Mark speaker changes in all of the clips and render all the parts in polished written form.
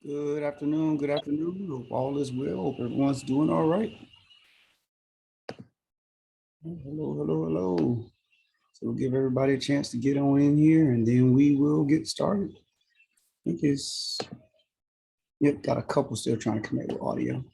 Speaker 1: Good afternoon. Good afternoon. Hope all is well. Hope everyone's doing all right. Hello, hello, hello. So we'll give everybody a chance to get on in here and then we will get started. I think it's, yep, got a couple still trying to connect with audio.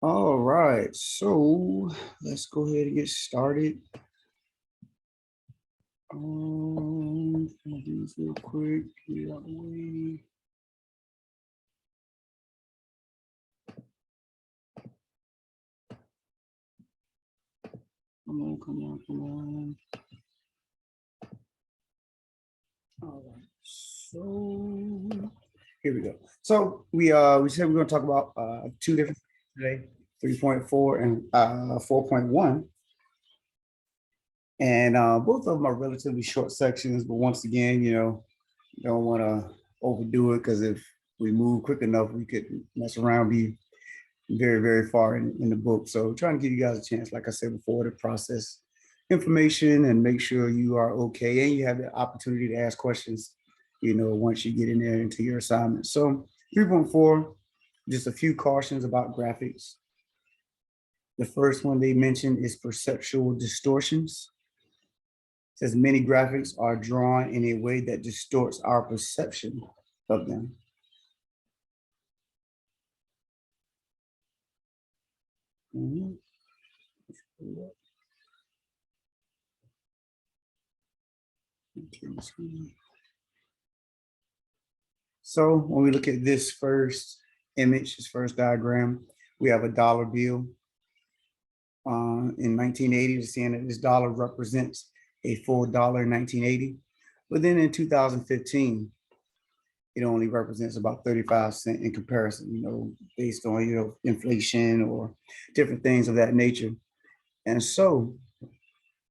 Speaker 1: All right, so let's go ahead and get started. I'll do this real quick, get it out of the way. Come on, come on, come on. All right, so here we go. So we said we're going to talk about two different things today, 3.4 and 4.1. And both of them are relatively short sections, but once again, don't want to overdo it because if we move quick enough, we could mess around, be very, very far in the book. So trying to give you guys a chance, like I said before, to process information and make sure you are okay and you have the opportunity to ask questions, once you get in there into your assignment. So 3.4, just a few cautions about graphics. The first one they mentioned is perceptual distortions. It says many graphics are drawn in a way that distorts our perception of them. So when we look at this first image, this first diagram, we have a dollar bill. In 1980, we're seeing that this dollar represents a full dollar in 1980. But then in 2015, it only represents about 35 cents in comparison, based on, inflation or different things of that nature. And so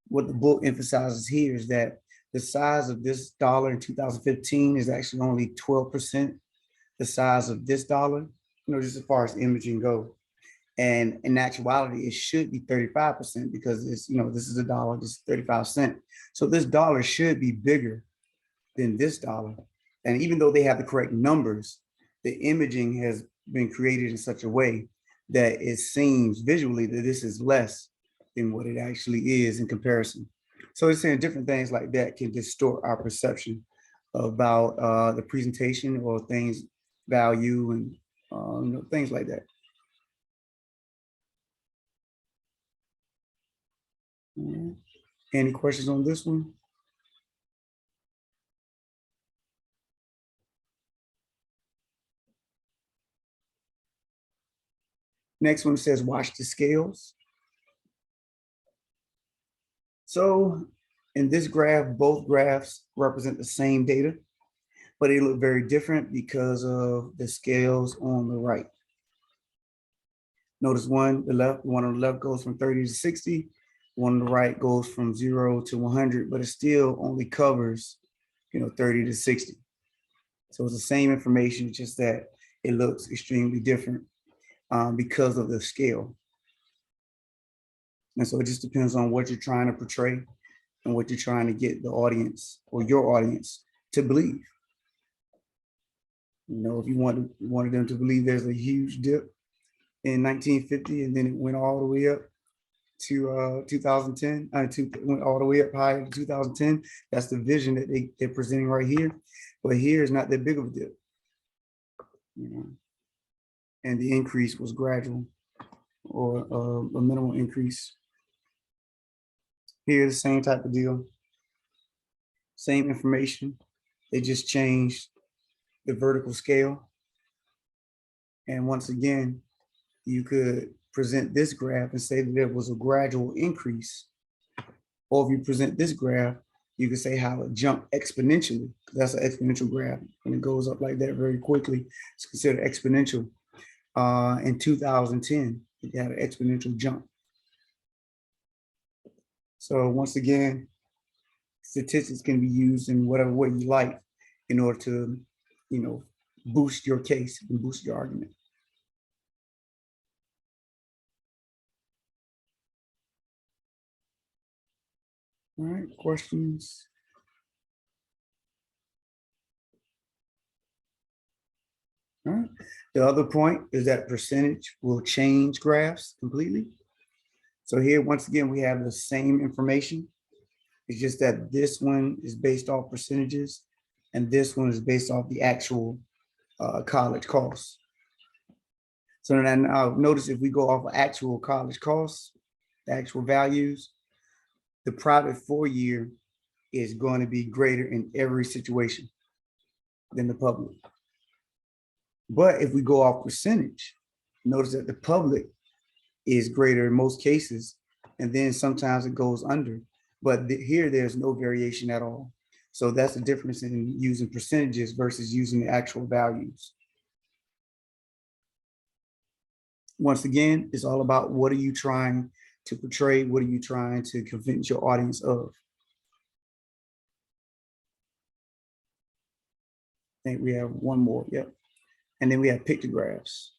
Speaker 1: what the book emphasizes here is that the size of this dollar in 2015 is actually only 12% the size of this dollar, just as far as imaging go. And in actuality, it should be 35% because this is a dollar, this is 35 cents. So this dollar should be bigger than this dollar. And even though they have the correct numbers, the imaging has been created in such a way that it seems visually that this is less than what it actually is in comparison. So it's saying different things like that can distort our perception about the presentation or things, value, and things like that. Any questions on this one? Next one says watch the scales. So in this graph, both graphs represent the same data, but they look very different because of the scales on the right. Notice one on the left goes from 30 to 60, one on the right goes from 0 to 100, but it still only covers, 30 to 60. So it's the same information, just that it looks extremely different because of the scale. And so it just depends on what you're trying to portray and what you're trying to get the audience or your audience to believe. If you wanted them to believe there's a huge dip in 1950 and then it went all the way up to 2010, went all the way up higher to 2010. That's the vision that they're presenting right here. But here is not that big of a dip. And the increase was gradual or a minimal increase. Here, the same type of deal. Same information. They just changed the vertical scale. And once again, you could present this graph and say that there was a gradual increase. Or if you present this graph You can say how it jumped exponentially. That's an exponential graph. When it goes up like that very quickly, it's considered exponential. In 2010, it had an exponential jump. So once again, statistics can be used in whatever way you like in order to, boost your case and boost your argument. All right, questions? All right. The other point is that percentage will change graphs completely. So here, once again, we have the same information. It's just that this one is based off percentages and this one is based off the actual college costs. So then notice if we go off of actual college costs, the actual values, the private 4-year is going to be greater in every situation than the public. But if we go off percentage, notice that the public is greater in most cases, and then sometimes it goes under. But here, there's no variation at all. So that's the difference in using percentages versus using the actual values. Once again, it's all about what are you trying to portray? What are you trying to convince your audience of? I think we have one more. Yep. And then we have pictographs.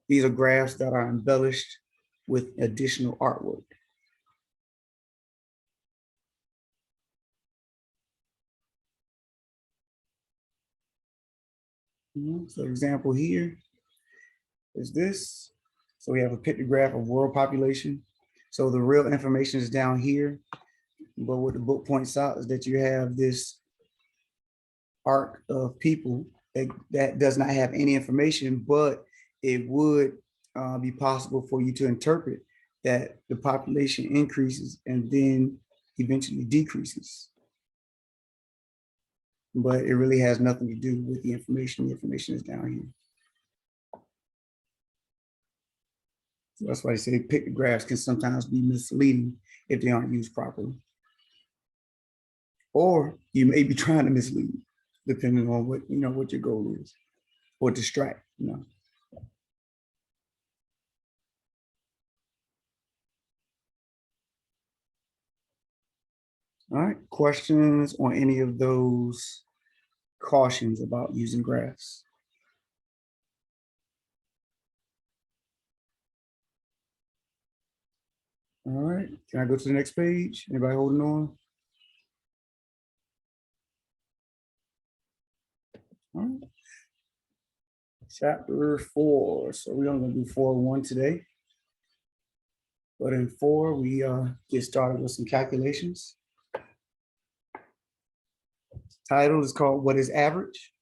Speaker 1: These are graphs that are embellished with additional artwork. So example here is this. So we have a pictograph of world population. So the real information is down here. But what the book points out is that you have this arc of people that does not have any information, but it would be possible for you to interpret that the population increases and then eventually decreases. But it really has nothing to do with the information. The information is down here. So that's why they say pictographs can sometimes be misleading if they aren't used properly. Or you may be trying to mislead, depending on what your goal is, or distract. All right, questions on any of those cautions about using graphs? All right, can I go to the next page? Anybody holding on? All right. Chapter 4. So we're only going to do 4.1 today. But in 4, we get started with some calculations. Title is called What is Average?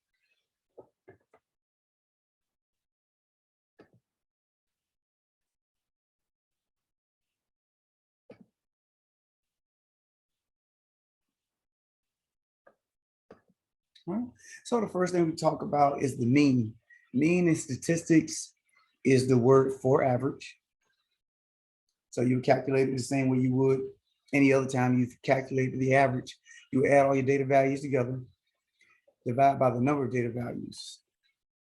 Speaker 1: So the first thing we talk about is the mean. Mean in statistics is the word for average. So you calculate it the same way you would any other time you calculate the average. You add all your data values together, divide by the number of data values,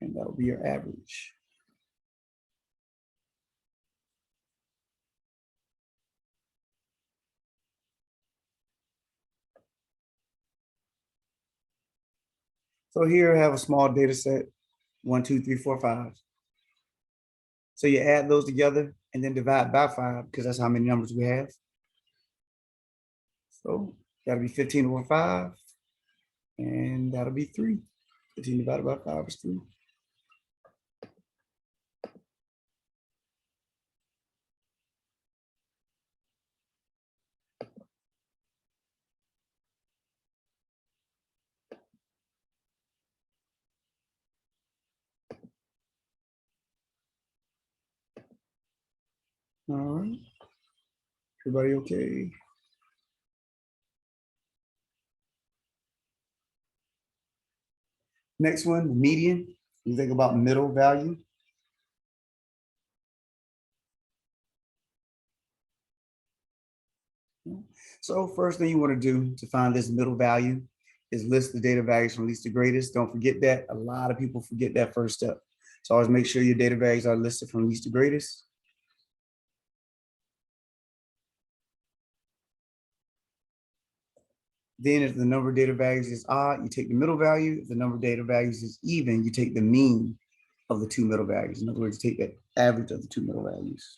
Speaker 1: and that will be your average. So here I have a small data set, 1, 2, 3, 4, 5. So you add those together and then divide by 5 because that's how many numbers we have. So that'll be 15 over 5, and that'll be 3. 15 divided by 5 is 3. All right. Everybody okay? Next one, the median. You think about middle value. So first thing you want to do to find this middle value is list the data values from least to greatest. Don't forget that. A lot of people forget that first step. So always make sure your data values are listed from least to greatest. Then if the number of data values is odd, you take the middle value. If the number of data values is even, you take the mean of the two middle values. In other words, you take the average of the two middle values.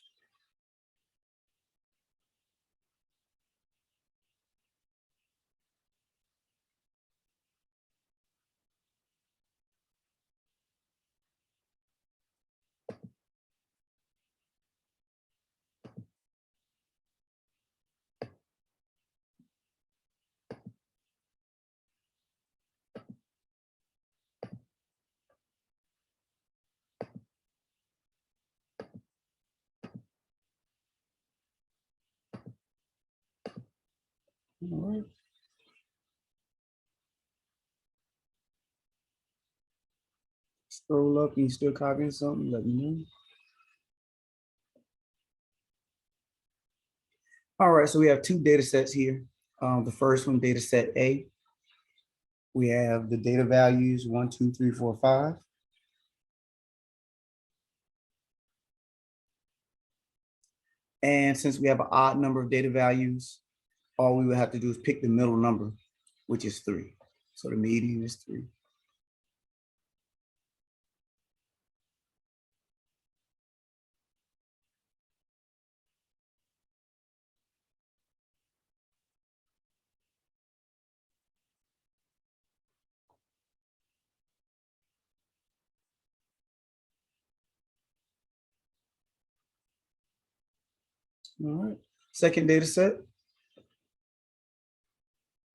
Speaker 1: All right. Scroll up and you still copying something, let me know. All right, so we have two data sets here. The first one, data set A, we have the data values 1, 2, 3, 4, 5. And since we have an odd number of data values, all we would have to do is pick the middle number, which is 3. So the median is 3. All right. Second data set,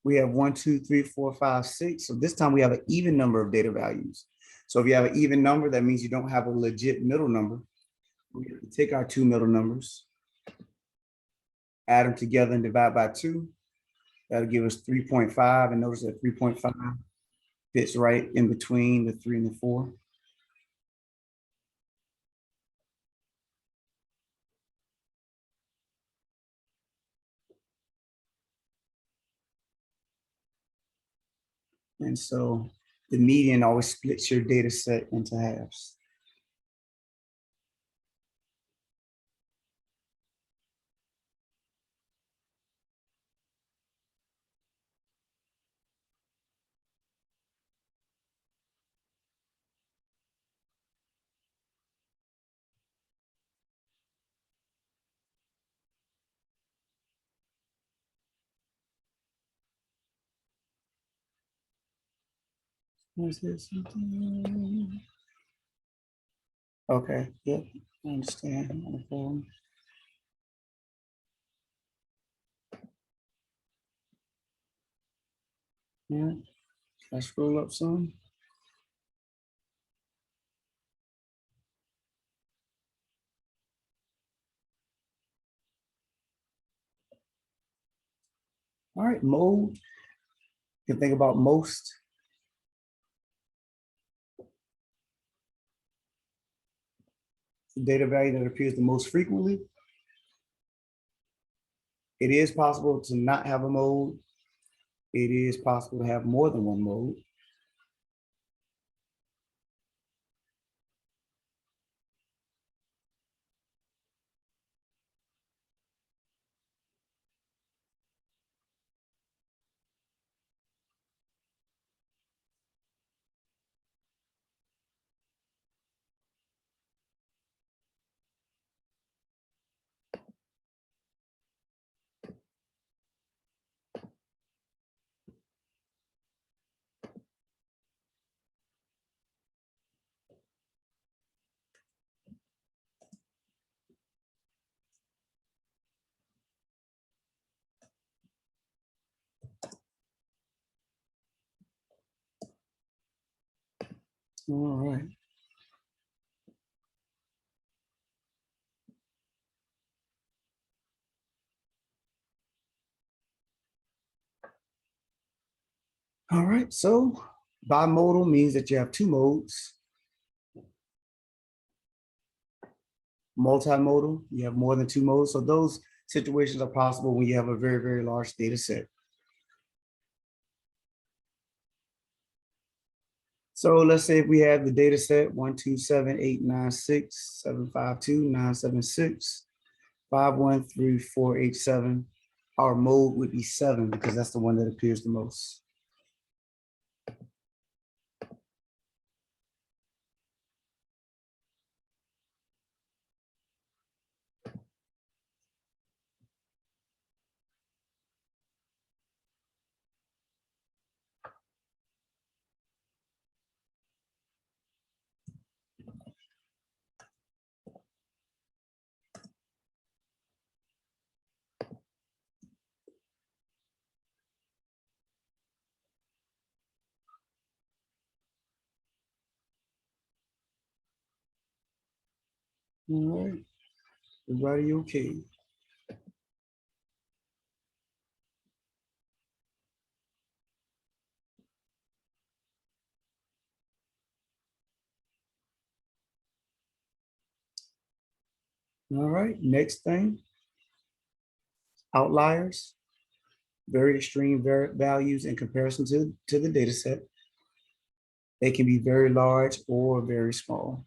Speaker 1: we have 1, 2, 3, 4, 5, 6. So this time we have an even number of data values. So if you have an even number, that means you don't have a legit middle number. We have to take our two middle numbers, add them together and divide by 2. That'll give us 3.5. And notice that 3.5 fits right in between the 3 and the 4. And so the median always splits your data set into halves. Is there something? Okay, yep, I understand. On the phone. Yeah, can I scroll up some? All right, mode. You can think about most. The data value that appears the most frequently. It is possible to not have a mode. It is possible to have more than one mode. All right. All right, so bimodal means that you have two modes. Multimodal, you have more than two modes. So those situations are possible when you have a very, very large data set. So let's say if we have the data set 127,896,752,976,513,487, our mode would be 7 because that's the one that appears the most. All right, everybody okay? All right, next thing, outliers, very extreme values in comparison to the data set. They can be very large or very small.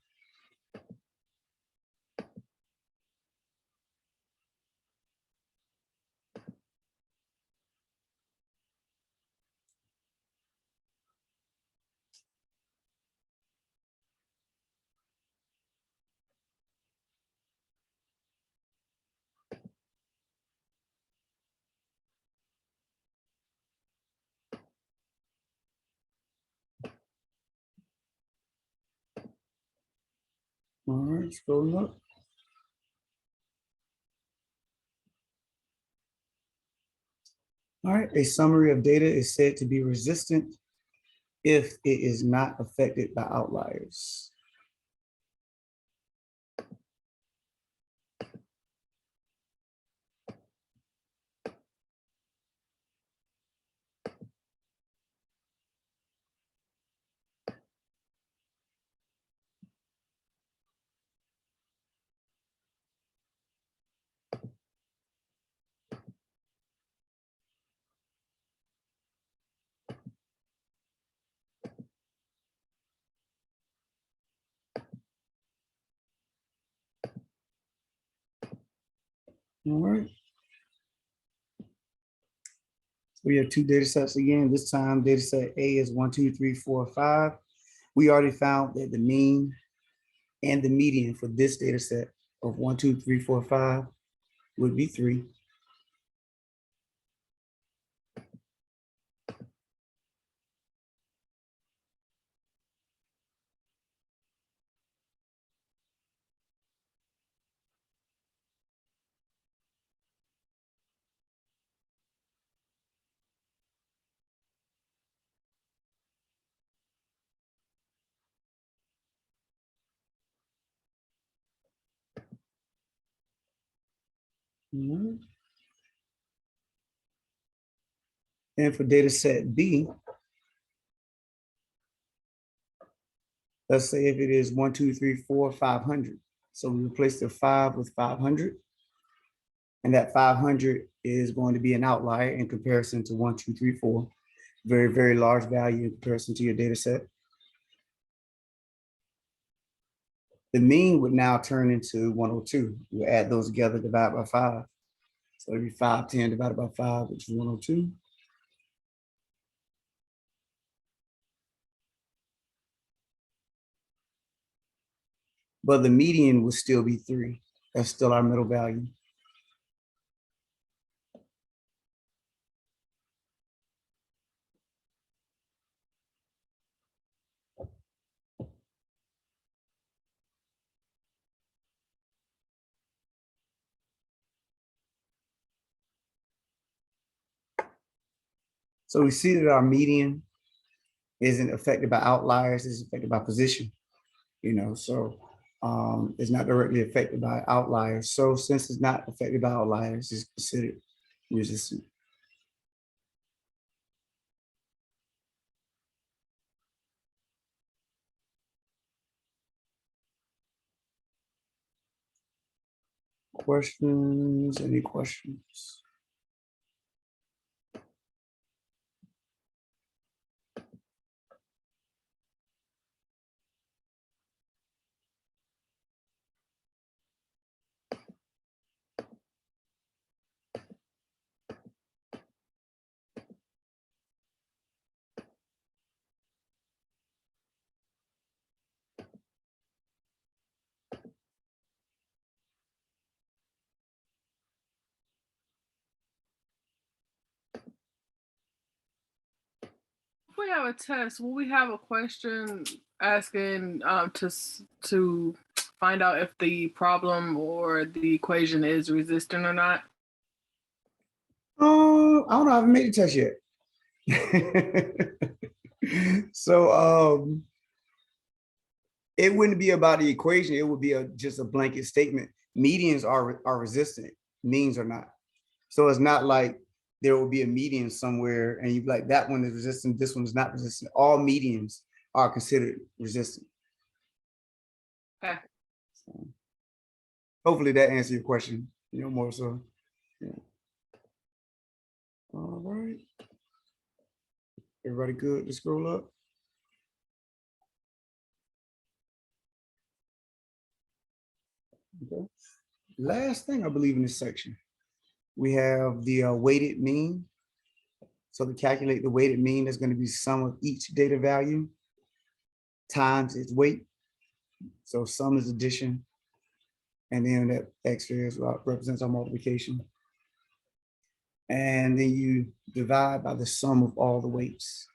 Speaker 1: All right, scrolling up. All right, a summary of data is said to be resistant if it is not affected by outliers. All right. We have two data sets again. This time, data set A is 1, 2, 3, 4, 5. We already found that the mean and the median for this data set of 1, 2, 3, 4, 5 would be 3. Mhm. And for data set B, let's say if it is 1, 2, 3, 4, 500. So we replace the 5 with 500. And that 500 is going to be an outlier in comparison to 1, 2, 3, 4. Very, very large value in comparison to your data set. The mean would now turn into 102. You add those together, divide by 5. So it'd be 510 divided by 5, which is 102. But the median would still be 3. That's still our middle value. So we see that our median isn't affected by outliers, it's affected by position, so it's not directly affected by outliers. So since it's not affected by outliers, it's considered resistant. Questions? Any questions?
Speaker 2: If we have a test, will we have a question asking to find out if the problem or the equation is resistant or not?
Speaker 1: I don't know. I haven't made a test yet. So it wouldn't be about the equation. It would be just a blanket statement. Medians are resistant. Means are not. So it's not like there will be a median somewhere and you'd be like, that one is resistant, this one is not resistant. All medians are considered resistant.
Speaker 2: Okay.
Speaker 1: So hopefully that answers your question, more so. Yeah. All right. Everybody good to scroll up? Okay. Last thing I believe in this section, we have the weighted mean. So to calculate the weighted mean, there's going to be sum of each data value times its weight. So sum is addition, and then that extra is represents our multiplication. And then you divide by the sum of all the weights.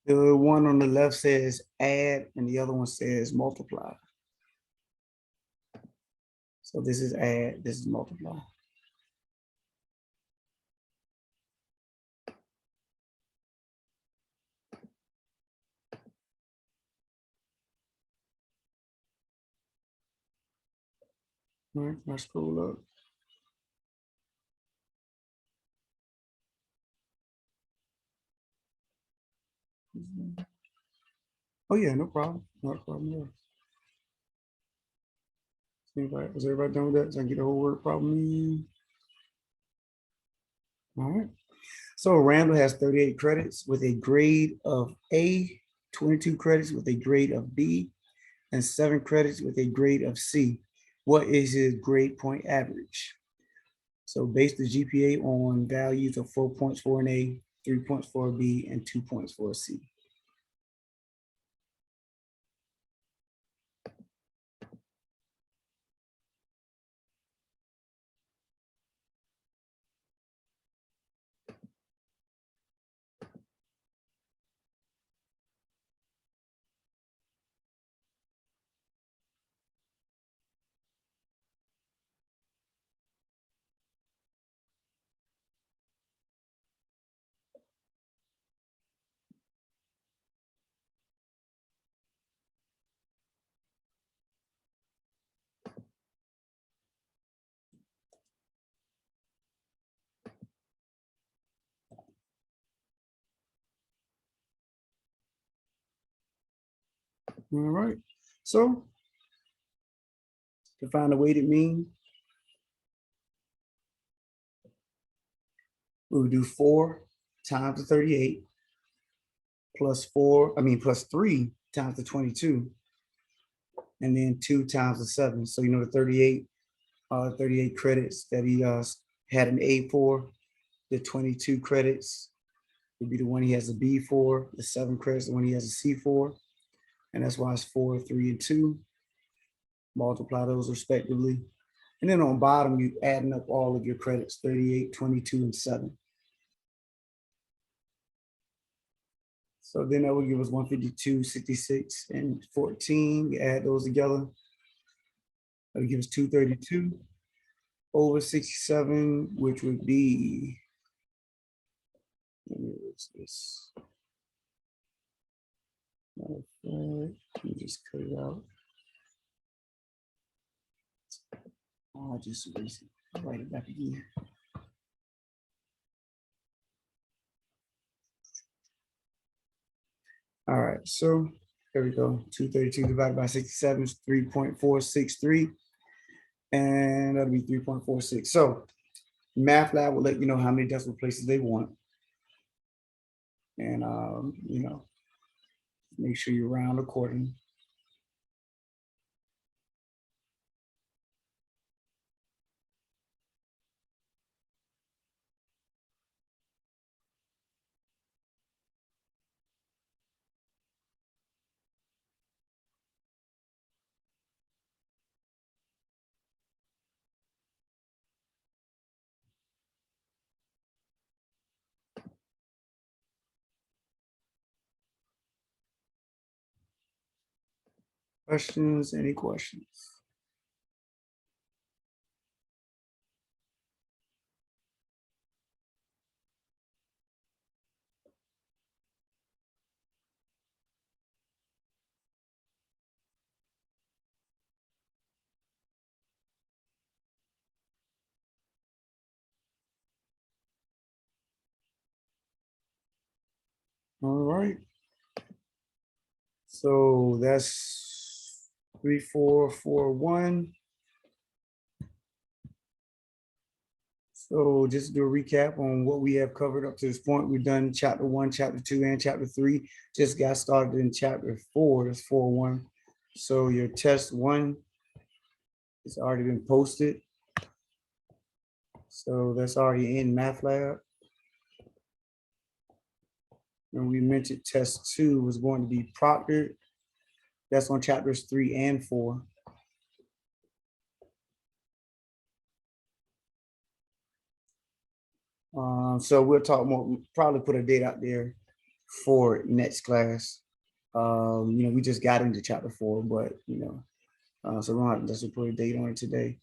Speaker 1: The one on the left says add, and the other one says multiply. So this is add, this is multiply. All right, let's scroll up. Oh yeah, no problem. Not a problem there. Is everybody done with that? So I can get the whole word problem in. All right. So Randall has 38 credits with a grade of A, 22 credits with a grade of B, and 7 credits with a grade of C. What is his grade point average? So base the GPA on values of 4 points for an A, 3 points for a B, and 2 points for a C. All right. So to find the weighted mean, we would do 4 times the 38 plus 3 times the 22, and then 2 times the 7. So the 38 credits that he had an A for, the 22 credits would be the one he has a B for, the 7 credits the one he has a C for, and that's why it's 4, 3, and 2. Multiply those respectively. And then on bottom, you adding up all of your credits, 38, 22, and 7. So then that would give us 152, 66, and 14. We add those together. That would give us 232 over 67, which would be, what's this? Matter of fact, let me just cut it out. I'll just erase it. I'll write it back again. All right, so there we go. 232 divided by 67 is 3.463. And that'll be 3.46. So Math Lab will let you know how many decimal places they want. And make sure you round accordingly. Questions? Any questions? All right. So that's 3441. So just to do a recap on what we have covered up to this point. We've done chapter 1, chapter 2, and chapter 3. Just got started in chapter 4. That's 4.1. So your test 1 has already been posted. So that's already in Math Lab. And we mentioned test 2 was going to be proctored. That's on chapters 3 and 4. So we'll talk more, probably put a date out there for next class. We just got into chapter 4, but so we don't have to put a date on it today.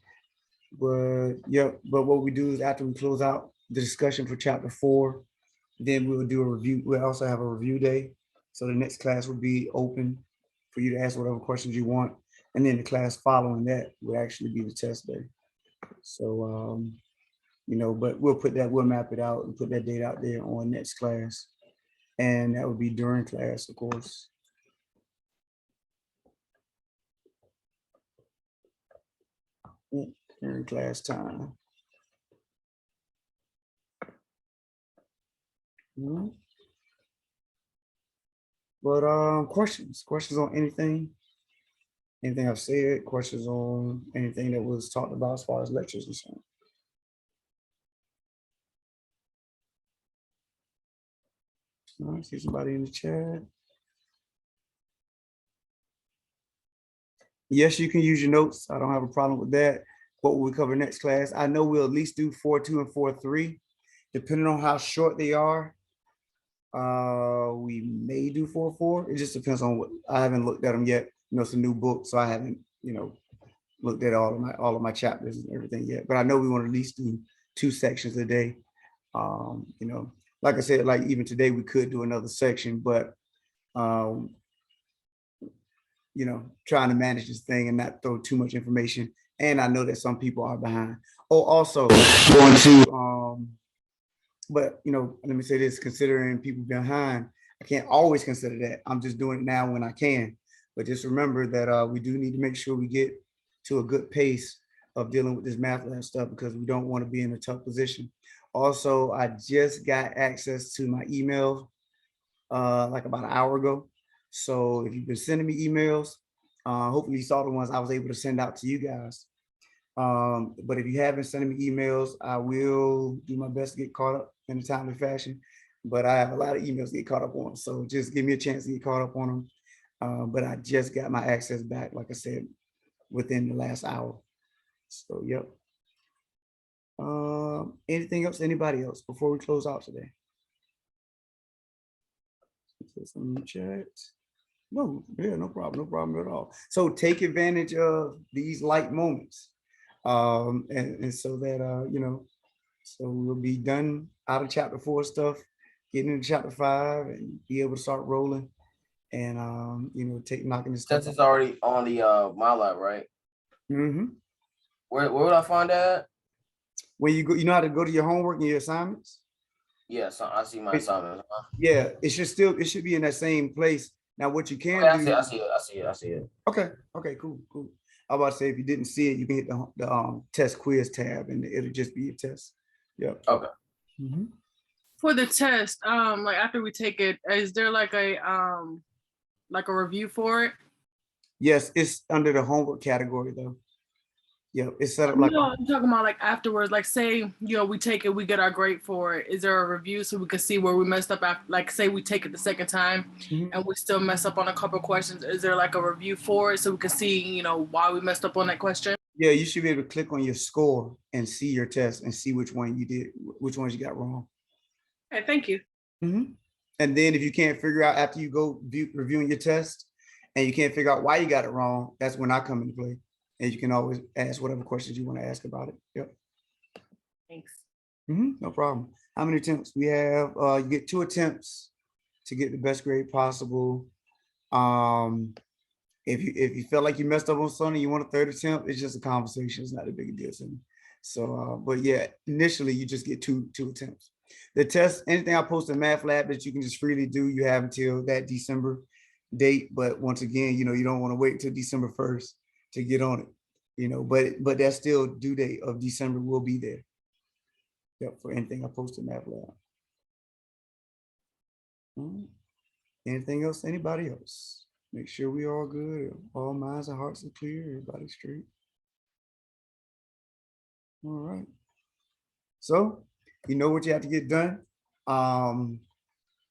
Speaker 1: But but what we do is after we close out the discussion for chapter 4, then we'll do a review. We'll also have a review day. So the next class will be open for you to ask whatever questions you want. And then the class following that will actually be the test day. So but we'll map it out and put that date out there on next class. And that would be during class, of course. During class time. But questions on anything I've said, questions on anything that was talked about as far as lectures and so on. All right, see somebody in the chat. Yes, you can use your notes. I don't have a problem with that. What will we cover next class? I know we'll at least do 4.2 and 4.3, depending on how short they are. We may do 4.4. It just depends on what. I haven't looked at them yet. It's a new book, so I haven't looked at all of my chapters and everything yet. But I know we want to at least do 2 sections a day. Like I said, like even today we could do another section, but trying to manage this thing and not throw too much information. And I know that some people are behind. Oh, also going to but let me say this, considering people behind, I can't always consider that. I'm just doing it now when I can. But just remember that we do need to make sure we get to a good pace of dealing with this Math Lab stuff, because we don't want to be in a tough position. Also, I just got access to my email like about an hour ago. So if you've been sending me emails, hopefully you saw the ones I was able to send out to you guys. But if you haven't sent me emails, I will do my best to get caught up in a timely fashion. But I have a lot of emails to get caught up on. So just give me a chance to get caught up on them. But I just got my access back, like I said, within the last hour. So, yep. Anything else? Anybody else before we close out today? put some in the chat. No, yeah, no problem at all. So take advantage of these light moments. And so that, so we'll be done out of chapter 4 stuff, getting into chapter 5 and be able to start rolling and, take knocking this stuff
Speaker 3: Since it's already on the my lab, right?
Speaker 1: Mm-hmm.
Speaker 3: Where would I find that?
Speaker 1: When you go, you know how to go to your homework and your assignments?
Speaker 3: Yeah, so I see my assignment.
Speaker 1: Yeah, it should be in that same place. Now, what you can
Speaker 3: Okay,
Speaker 1: do.
Speaker 3: I see it.
Speaker 1: Okay, cool. I was about to say, if you didn't see it, you can hit the test quiz tab and it'll just be a test. Yep.
Speaker 3: Okay.
Speaker 1: Mm-hmm.
Speaker 2: For the test, like after we take it, is there like a review for it?
Speaker 1: Yes, it's under the homework category though. Yeah, it's set up like.
Speaker 2: No, I'm talking about like afterwards. Like, say we take it, we get our grade for it. Is there a review so we can see where we messed up? After, like, say we take it the second time and we still mess up on a couple of questions. Is there like a review for it so we can see, why we messed up on that question?
Speaker 1: Yeah, you should be able to click on your score and see your test and see which ones you got wrong.
Speaker 2: Okay, thank you.
Speaker 1: Mm-hmm. And then if you can't figure out after you go reviewing your test and you can't figure out why you got it wrong, that's when I come into play. And you can always ask whatever questions you want to ask about it. Yep.
Speaker 2: Thanks.
Speaker 1: No problem. How many attempts? We have, you get 2 attempts to get the best grade possible. If you felt like you messed up on something, you want a 3rd attempt, it's just a conversation. It's not a big deal to me. So, but yeah, initially you just get two attempts. The test, anything I post in Math Lab that you can just freely do, you have until that December date. But once again, you don't want to wait until December 1st to get on it, but that still due date of December will be there. Yep, for anything I post in Math Lab. Anything else? Anybody else? Make sure we all good. All minds and hearts are clear. Everybody's straight. All right. So you know what you have to get done.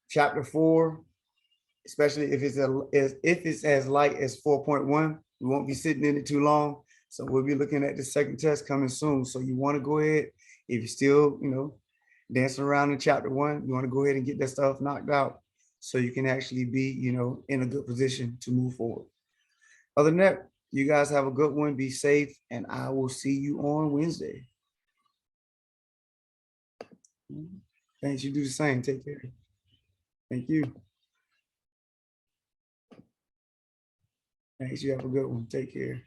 Speaker 1: Chapter 4, especially if it's as light as 4.1, we won't be sitting in it too long. So we'll be looking at the second test coming soon. So you want to go ahead, if you're still, dancing around in chapter 1, you want to go ahead and get that stuff knocked out so you can actually be, in a good position to move forward. Other than that, you guys have a good one. Be safe, and I will see you on Wednesday. Thanks. You do the same. Take care. Thank you. Thanks. You have a good one. Take care.